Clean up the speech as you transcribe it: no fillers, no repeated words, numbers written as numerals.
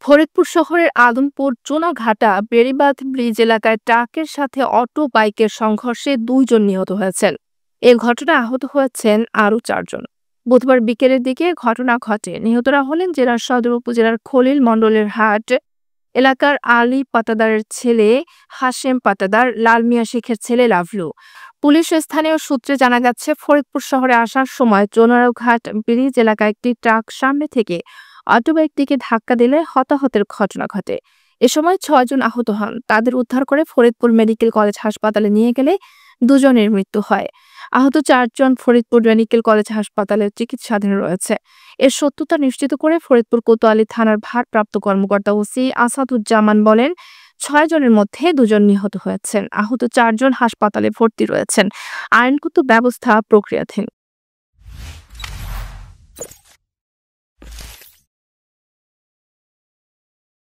ফরিদপুর শহরের আদমপুর চুনাঘাটা বেড়িবাঁধ ব্রিজ এলাকায় ট্রাকের সাথে অটো বাইকের সংঘর্ষে 2 জন নিহত হয়েছেন। এ ঘটনায় আহত হয়েছেন আরও 4 জন। বুধবার বিকেলের দিকে ঘটনা ঘটে। নিহতরা হলেন জেলার সদর উপজেলার খলিল মণ্ডলের হাট এলাকার আলী পাতাদারের ছেলে হাশেম পাতাদার, লাল মিয়া শেখের ছেলে লাভলু। পুলিশ ও স্থানীয় সূত্রে জানা গেছে, ফরিদপুর শহরে আসার সময় চোনারঘাট ব্রিজ এলাকায় একটি ট্রাক সামনে থেকে অটোবাইকটিকে ধাক্কা দিলে হতাহতের ঘটনা ঘটে। এ সময় 6 জন আহত হন। তাদের উদ্ধার করে ফরিদপুর মেডিকেল কলেজ হাসপাতালে নিয়ে গেলে 2 জনের মৃত্যু হয়। আহত 4 জন ফরিদপুর মেডিকেল কলেজ হাসপাতালে চিকিৎসাধীন রয়েছে। এর সত্যতা নিশ্চিত করে ফরিদপুর কোতোয়ালি থানার ভারপ্রাপ্ত কর্মকর্তা ওসি আসাদুজ্জামান বলেন, 6 জনের মধ্যে 2 জন নিহত হয়েছেন। আহত 4 জন হাসপাতালে ভর্তি রয়েছেন। আইনগত ব্যবস্থা প্রক্রিয়াধীন।